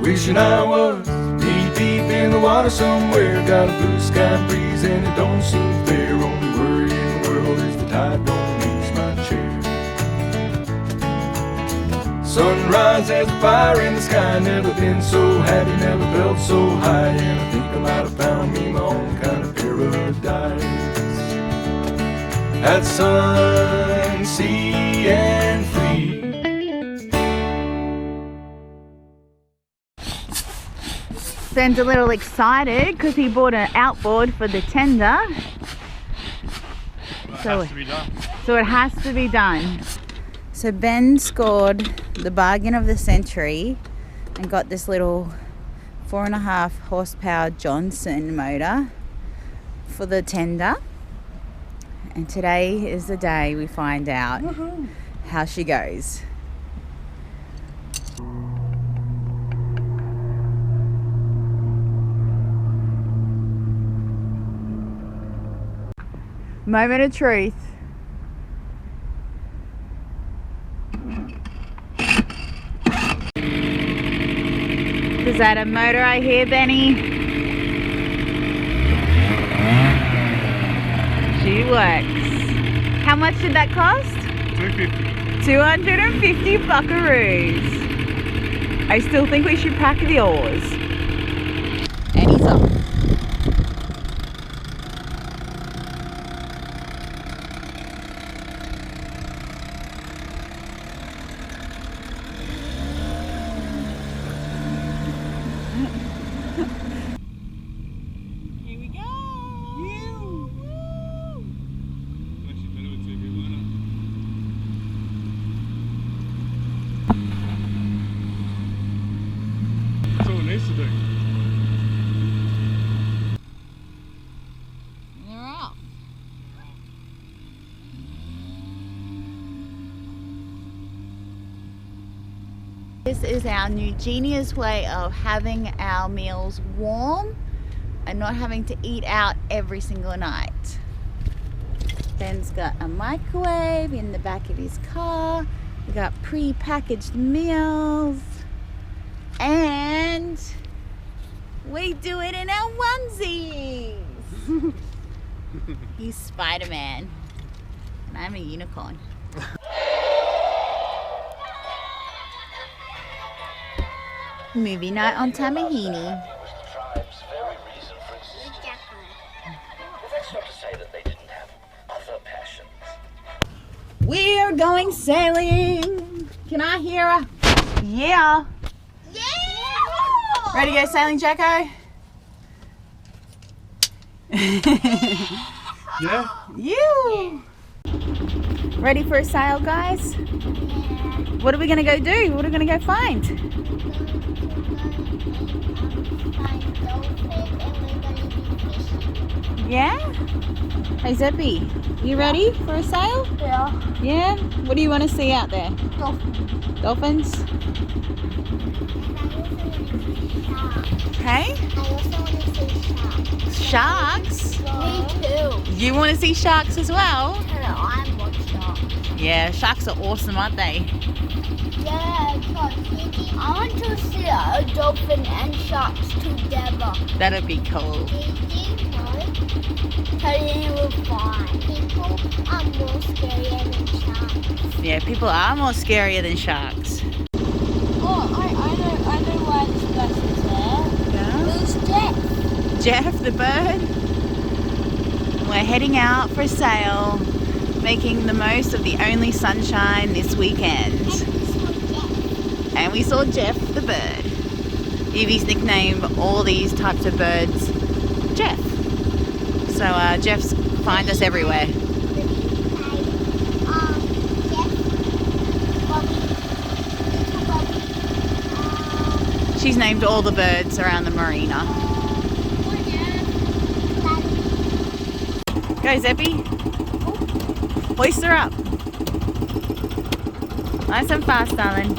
Wishing I was knee deep in the water somewhere. Got a blue sky breeze and it don't seem fair. Only worry in the world is the tide don't reach my chair. Sunrise has a fire in the sky. Never been so happy, never felt so high. And I think I might have found me my own kind of paradise. At sun, sea, and free. Ben's a little excited because he bought an outboard for the tender. So it has to be done. So Ben scored the bargain of the century and got this little 4.5 horsepower Johnson motor for the tender. And today is the day we find out how she goes. Moment of truth. Is that a motor I hear, Benny? She works. How much did that cost? 250. 250 buckaroos. I still think we should pack the oars. And he's off. Here we go. That's all it needs to do. You're off. This is our new genius way of having our meals warm and not having to eat out every single night. Ben's got a microwave in the back of his car. We got pre-packaged meals. And we do it in our onesies. He's Spider-Man and I'm a unicorn. Movie night on Tamahine. We're going sailing. Can I hear a yeah? Ready to go sailing, Jacko? Yeah? You! Ready for a sail, guys? What are we going to go do? What are we going to go find? Yeah? Hey, Zeppy, you ready for a sail? Yeah. Yeah? What do you want to see out there? Dolphins. Dolphins? Hey? I also want to see Sharks? sharks. Me too. You want to see sharks as well? I want sharks. Yeah, sharks are awesome, aren't they? Yeah, I want to see a dolphin and sharks together. That'd be cool. Totally will fly. People are more scarier than sharks. Yeah, people are more scarier than sharks. Oh, I know why this person's there. Yeah? Who's Jeff? Jeff the bird. We're heading out for a sail, making the most of the only sunshine this weekend. And we saw Jeff the bird. Evie's nicknamed all these types of birds Jeff. So Jeff's find us everywhere. She's named all the birds around the marina. Go, Zeppy. Hoist her up. Nice and fast, darling.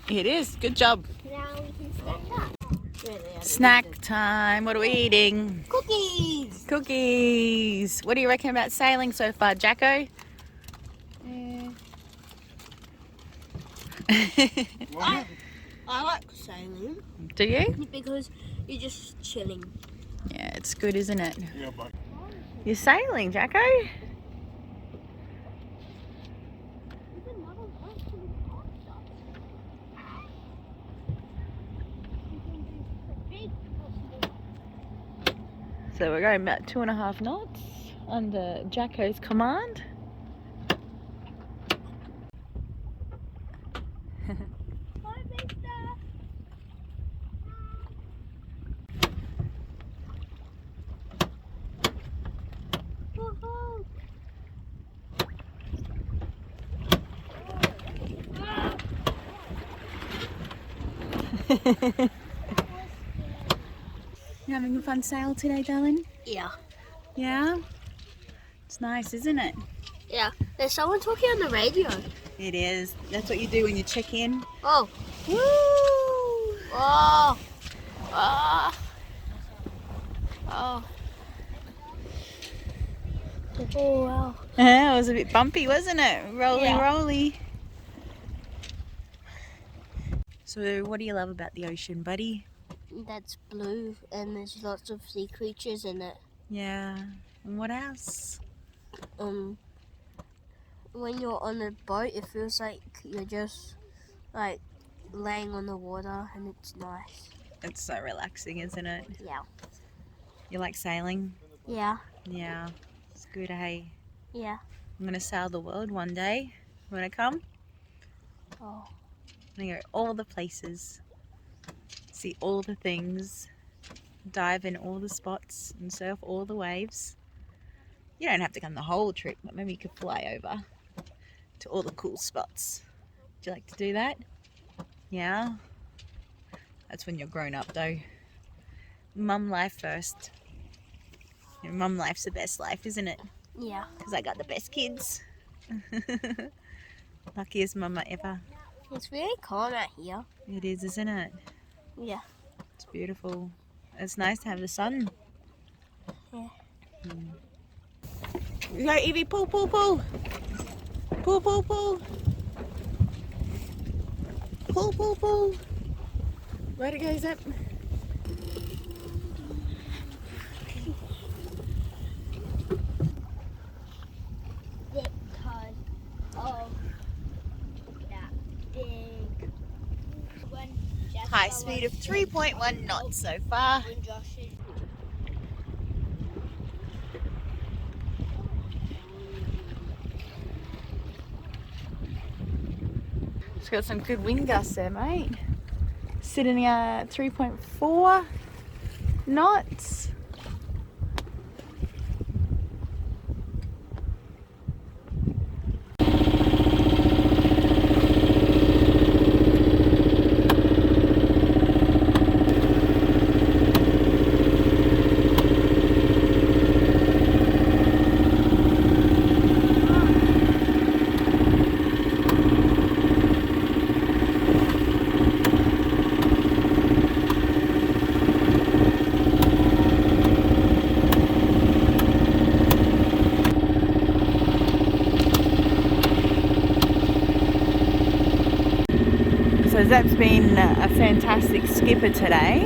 It is. Good job. Now we can stand up. Snack time. What are we eating? Cookies! Cookies. What do you reckon about sailing so far, Jacko? I like sailing. Do you? Because you're just chilling. Yeah, it's good, isn't it? Yeah, but You're sailing, Jacko. So we're going about 2.5 knots under Jacko's command. Hi, mister. Woohoo. You having a fun sail today, darling? Yeah. Yeah? It's nice, isn't it? Yeah. There's someone talking on the radio. It is. That's what you do when you check in. Oh. Woo! Oh. Oh. Oh. Oh, wow. It was a bit bumpy, wasn't it? Rolly, Yeah. rolly. So what do you love about the ocean, buddy? That's blue and there's lots of sea creatures in it. Yeah. And what else? When you're on a boat, it feels like you're just like laying on the water and it's nice. It's so relaxing, isn't it? Yeah. You like sailing? Yeah. Yeah. It's good, hey? Yeah. I'm going to sail the world one day. You want to come? Oh. I'm going to go all the places. See all the things. Dive in all the spots and surf all the waves. You don't have to come the whole trip, but maybe you could fly over to all the cool spots. Would you like to do that? Yeah? That's when you're grown up though. Mum life first. Your mum life's the best life, isn't it? Yeah. Because I got the best kids. Luckiest mama ever. It's very calm out here. It is, isn't it? Yeah. It's beautiful. It's nice to have the sun. Yeah. Go, Evie, pull, pull, pull. Pull, pull, pull. Pull, pull, pull. Where'd it go, Zep? Because of that big High speed of 3.1 knots so far. when Josh is It's got some good wind gusts there, mate. Sitting at 3.4 knots. So Zep's been a fantastic skipper today.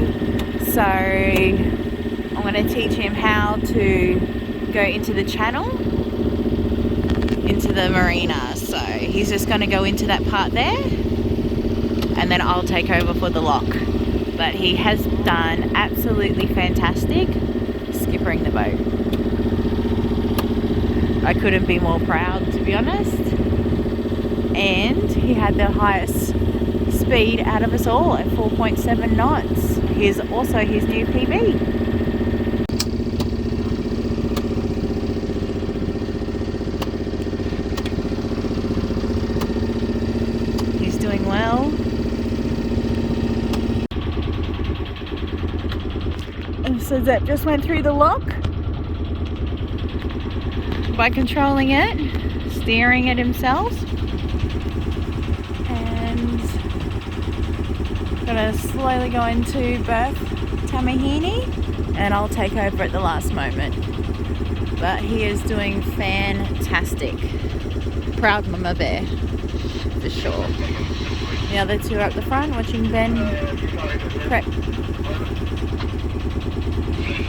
So I'm going to teach him how to go into the channel, into the marina. So he's just going to go into that part there and then I'll take over for the lock. But he has done absolutely fantastic skippering the boat. I couldn't be more proud, to be honest. And he had the highest speed out of us all at 4.7 knots. Here's also his new PB. He's doing well. And so Zep just went through the lock by controlling it, steering it himself. Gonna slowly go into berth Tamahine, and I'll take over at the last moment. But he is doing fantastic. Proud mama bear, for sure. The other two are up the front watching Ben prep.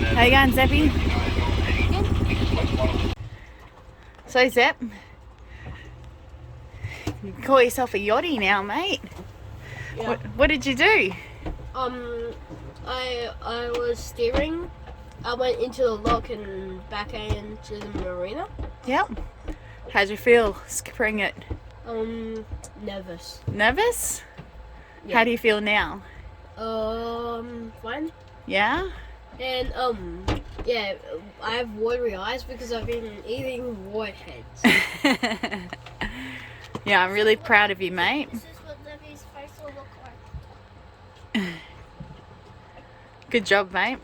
How you going, Zeppy? So, Zepp, you call yourself a yachty now, mate. Yeah. What did you do? I was steering. I went into the lock and back into the marina. Yep. How'd you feel skippering it? Nervous. Nervous? Yeah. How do you feel now? Fine. Yeah? And yeah, I have watery eyes because I've been eating whiteheads. Yeah, I'm really proud of you, mate. This is what Libby's face will look like. Good job, mate.